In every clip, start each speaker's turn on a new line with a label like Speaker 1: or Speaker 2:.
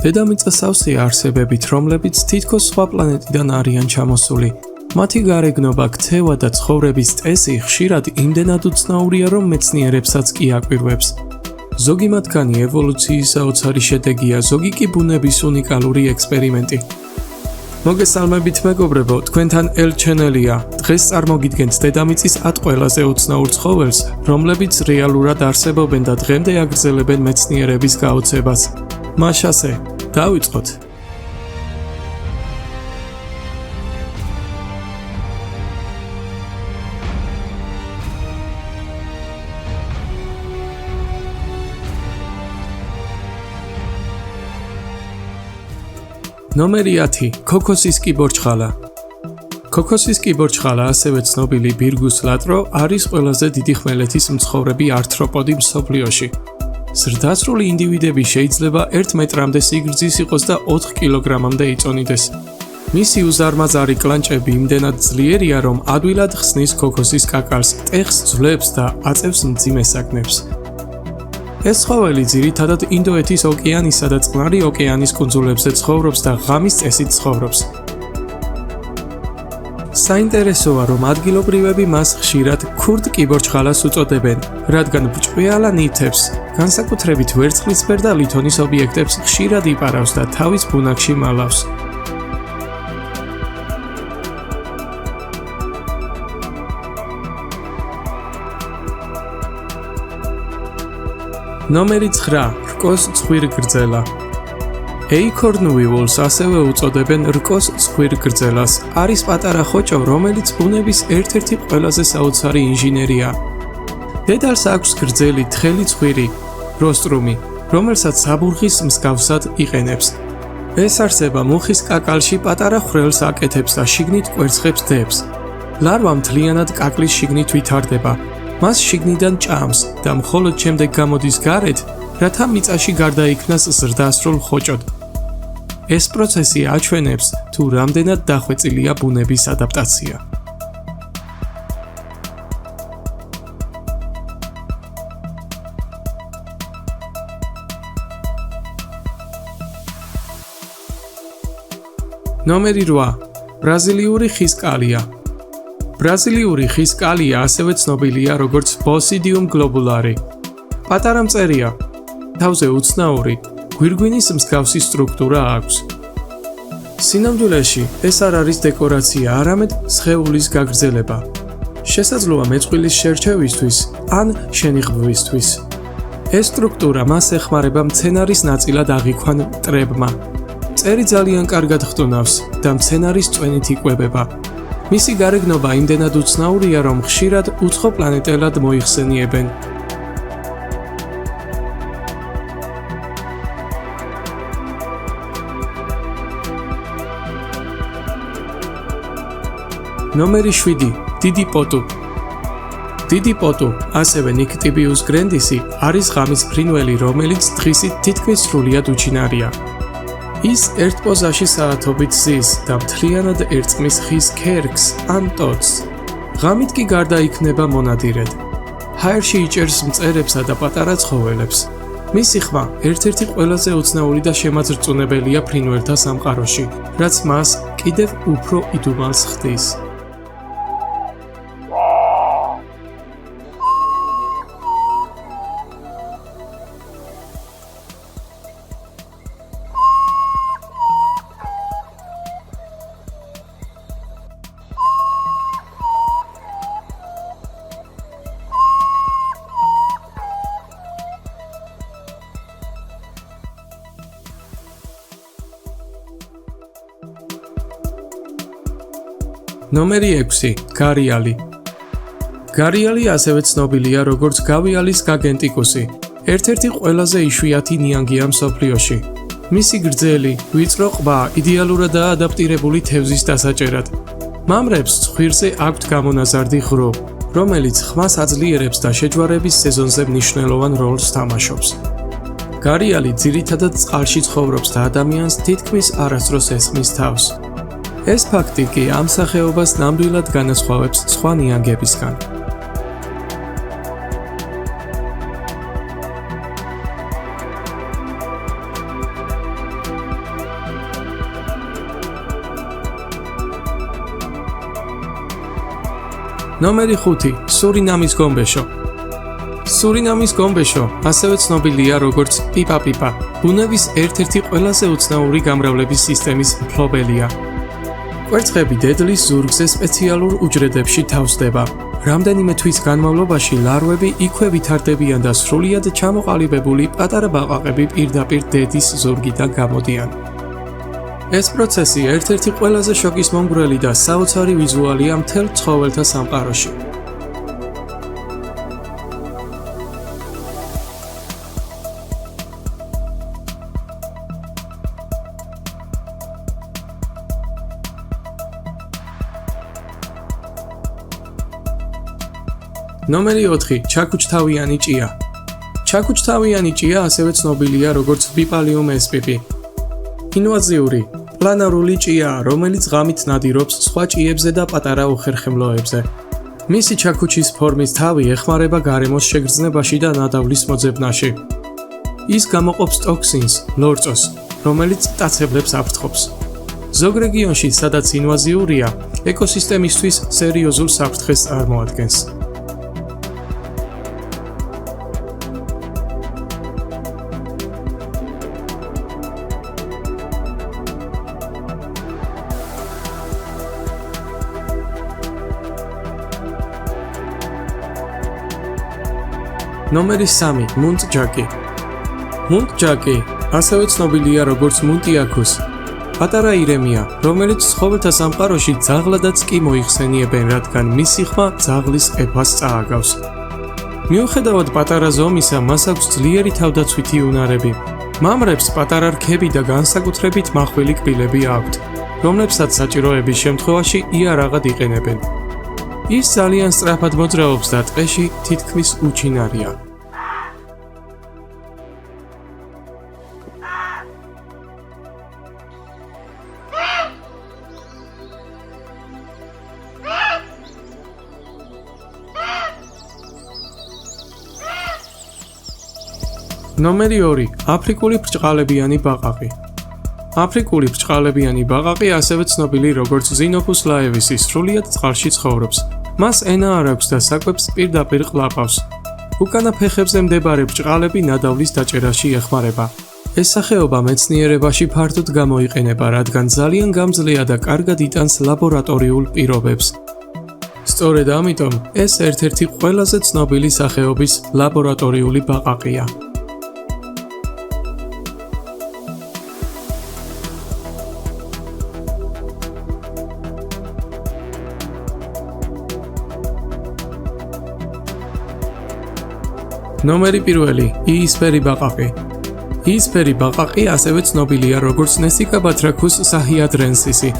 Speaker 1: დედამიწა სავსეა არსებებით, რომლებიც თითქოს სხვა პლანეტიდან არიან ჩამოსული. მათი გარეგნობა, ქცევა და ცხოვრების წესი ხშირად იმდენად უცნაურია, რომ მეცნიერებსაც კი აკვირვებს. ზოგი მათგანი ევოლუციის საოცარი შედეგია, ზოგი კი ბუნების უნიკალური ექსპერიმენტი. მოგესალმებით მეგობრებო, თქვენთან ელ-ჩენელია. დღეს წარმოგიდგენთ დედამიწის 10 ყველაზე უცნაურ ცხოველს, რომლებიც რეალურად არსებობენ და დღემდე აგრძელებენ მეცნიერების გაოცებას. მაშასე, დავიწყოთ. ნომერი 10. ქოქოსის კიბორჩხალა. ქოქოსის კიბორჩხალა, ასევე ცნობილი ბირგუს ლატრო, არის ყველაზე დიდი ხმელეთის მცხოვრები ართროპოდი მსოფლიოში. ზრდასრული ინდივიდები შეიძლება 1 მეტრამდე სიგრძის იყოს და 4 კილოგრამამდე იწონიდეს. მისი უზარმაზარი კლანჭები იმდენად ძლიერია, რომ ადვილად ხსნის ქოქოსის კაკალს, ტეხს ძვლებს და აწევს მძიმე საგნებს. ეს ცხოველი ძირითადად ინდოეთის ოკეანისა და წყნარი ოკეანის კუნძულებზე ცხოვრობს და ღამის წესით ცხოვრობს. საინტერესოა, რომ ადგილობრივები მას ხშირად ქურდ კიბორჩხალას უწოდებენ, რადგან ბრჭყვიალა ნივთებს, განსაკუთრებით ვერცხლისფერ და ლითონის ობიექტებს ხშირად იპარავს და თავის ბუნაგში მალავს. ნომერი 9. რკოს ცხვირგრძელა. ეიქორნუიულს ასევე უწოდებენ რკოს ცხვირგრძელას. არის პატარა ხოჭო, რომელიც ბუნების ერთ-ერთი ყველაზე საოცარი ინჟინერია. დედალს აქვს გრძელი თხელი ცხვირი, როსტრუმი, რომელსაც საბურღის მსგავსად იყენებს. ეს არსება მუხის კაკალში პატარა ხვრელს აკეთებს და შიგნით კვერცხებს დებს. ლარვა მთლიანად კაკლის შიგნით ვითარდება. მას შიგნიდან ჭამს და მხოლოდ შემდეგ გამოდის გარეთ, რათა მიწაში გარდაიქმნას ზრდასრულ ხოჭოდ. ეს პროცესი აჩვენებს, თუ რამდენად დახვეწილია ბუნების ადაპტაცია. ნომერი 8. ბრაზილიური ხის კალია. ბრაზილიური ხის კალია ასევე ცნობილია როგორც ბოსიდიუმ გლობულარი. პატარა მწერია, თავზე უცნაური, გვირგვინის მსგავსი სტრუქტურა აქვს. სინამდვილეში ეს არ არის დეკორაცია, არამედ სხეულის გაგრძელება. შესაძლოა მეწყვილის შერჩევისთვის ან შენიღბვისთვის. ეს სტრუქტურა მას ეხმარება მცენარის ნაწილად აღიქვან მტრებმა. მწერი ძალიან კარგად ხტუნავს და მცენარის წვენით იკვებება. მისი გარეგნობა იმდენად უცნაურია, რომ ხშირად უცხო პლანეტელად მოიხსენიებენ. ნომერი 7. დიდი პოტუ. დიდი პოტუ, ასევე ნიქტიბიუს გრენდისი, არის ღამის ფრინველი, რომელიც დღისით თითქმის სრულიად უჩინარია. ის ერთ პოზაში საათობით ზის და მთლიანად ერწყმის ხის ქერქს ან ტოტს. ღამით კი გარდაიქმნება მონადირედ. ჰაერში იჭერს მწერებსა და პატარა ცხოველებს. მისი ხმა ერთ-ერთი ყველაზე უცნაური და შემაძრწუნებელია ფრინველთა სამყაროში, რაც მას კიდევ უფრო იდუმალს ხდის. ნომერი 6. გარიალი. გარიალი ასევე ცნობილია როგორც გავიალის გაგენტიკუსი, ერთ-ერთი ყველაზე იშვიათი ნიანგია მსოფლიოში. მისი გრძელი, ვიწრო ყბა იდეალურადაა ადაპტირებული თევზის დასაჭერად. მამრებს ცხვირზე აქვთ გამონაზარდი ღრუ, რომელიც ხმას აძლიერებს და შეჯვარების სეზონზე მნიშვნელოვან როლს თამაშობს. გარიალი ძირითადად წყალში ცხოვრობს და ადამიანს თითქმის არასდროს ესხმის თავს. ეს ფაქტი კი ამ სახეობას ნამდვილად განასხვავებს სხვა ნიანგებისგან. ნომერი 5. სურინამის გომბეშო. სურინამის გომბეშო ასევე ცნობილია როგორც პიპა-პიპა. ბუნების ერთ-ერთი ყველაზე უცნაური გამრავლების სისტემის მფლობელია. კვერცხები დედლის ზურგზე სპეციალურ უჯრედებში თავსდება. რამდენიმე თვის განმავლობაში ლარვები იქვე ვითარდებიან და სრულიად ჩამოყალიბებული პატარა ბაყაყები პირდაპირ დედის ზურგიდან გამოდიან. ეს პროცესი ერთ-ერთი ყველაზე შოკისმომგვრელი და საოცარი ვიზუალია მთელ ცხოველთა სამყაროში. ნომერი 4. ჩაქუჩთავიანი ჭია. ჩაქუჩთავიანი ჭია ასევე ცნობილია როგორც ბიპალიუმ spp. ინვაზიური, პლანარული ჭიაა, რომელიც ღამით ნადირობს სხვა ჭიებზე და პატარა უხერხემლოებზე. მისი ჩაქუჩის ფორმის თავი ეხმარება გარემოს შეგრძნებაში და ნადავლის მოძებნაში. ის გამოყოფს ტოქსინს, ლორწოს, რომელიც მტაცებლებს აფრთხობს. ზოგ რეგიონში, სადაც ინვაზიურია, ეკოსისტემისთვის სერიოზულ საფრთხეს წარმოადგენს. ნომერი 3. მუნტჯაკი. მუნტჯაკი ასევე ცნობილია როგორც მუნტიაქუს. პატარა ირემია, რომელიც ცხოველთა სამყაროში ძაღლადაც კი მოიხსენიებენ, რადგან მისი ხმა ძაღლის ყეფას წააგავს. მიუხედავად პატარა ზომისა, მას აქვს ძლიერი თავდაცვითი უნარები. მამრებს პატარა რქები და განსაკუთრებით მახვილი კბილები აქვთ, რომლებსაც საჭიროების შემთხვევაში იარაღად იყენებენ. ის ძალიან სწრაფად მოძრაობს და ტყეში თითქმის უჩინარია. ნომერი 2. აფრიკული ბრჭყალებიანი ბაყაყი. აფრიკული ბრჭყალებიანი ბაყაყი ასევე ცნობილი როგორც ზინოფუს ლაევისი სრულიად წყალში ცხოვრობს. მას ენა არ აქვს და საკვებს პირდაპირ ყლაპავს. უკანა ფეხებზე მდებარე ბრჭყალები ნადავლის დაჭერაში ეხმარება. ეს სახეობა მეცნიერებაში ფართოდ გამოიყენება, რადგან ძალიან გამძლეა და კარგად იტანს ლაბორატორიულ პირობებს. სწორედ ამიტომ ეს ერთ-ერთი ყველაზე ცნობილი სახეობის ლაბორატორიული ბაყაყია. ნომერი 1. იისფერი ბაყაყი. იისფერი ბაყაყი ასევე ცნობილია როგორც ნესიკა ბათრაქუს საჰიადრენსისი.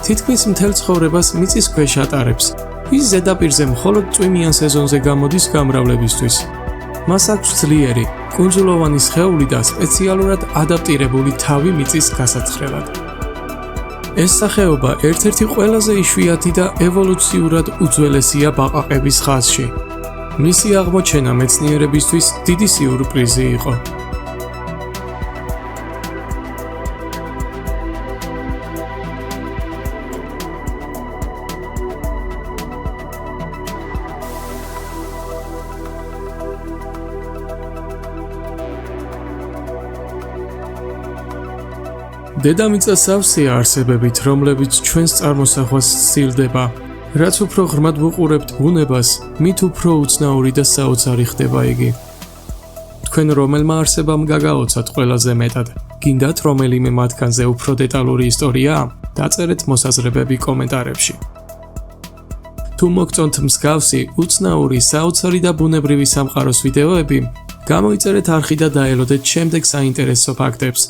Speaker 1: თითქმის მთელ ცხოვრებას მიწის ქვეშ ატარებს. ის ზედაპირზე მხოლოდ წვიმიან სეზონზე გამოდის გამრავლებისთვის. მას აქვს ძლიერი, კუნძულოვანი სხეული და სპეციალურად ადაპტირებული თავი მიწის გასაცხრელად. ეს სახეობა ერთ-ერთი ყველაზე იშვიათი და ევოლუციურად უძველესია ბაყაყების ხაზში. მისი აღმოჩენა მეცნიერებისთვის დიდი სიურპრიზი იყო. დედამიწა სავსეა არსებებით, რომლებიც ჩვენს წარმოსახვას სცილდება. რაც უფრო ღრმად ვუყურებთ ბუნებას, მით უფრო უცნაური და საოცარი ხდება იგი. თქვენ რომელმა არსებამ გაგაოცათ ყველაზე მეტად? გინდათ რომელიმე მათგანზე უფრო დეტალური ისტორია? დაწერეთ მოსაზრებები კომენტარებში. თუ მოგწონთ მსგავსი, უცნაური, საოცარი და ბუნებრივი სამყაროს ვიდეოები, გამოიწერეთ არხი და დაელოდეთ შემდეგ საინტერესო ფაქტებს.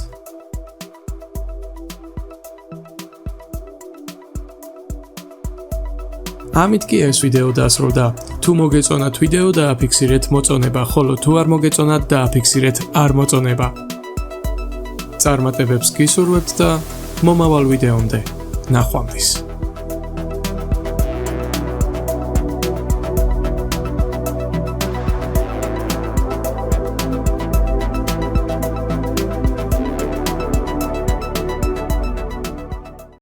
Speaker 1: ამით კი ეს ვიდეო დასრულდა. თუ მოგეწონათ ვიდეო, დააფიქსირეთ მოწონება, ხოლო თუ არ მოგეწონათ, დააფიქსირეთ არ მოწონება. წარმატებებს გისურვებთ და მომავალ ვიდეომდე. ნახვამდის.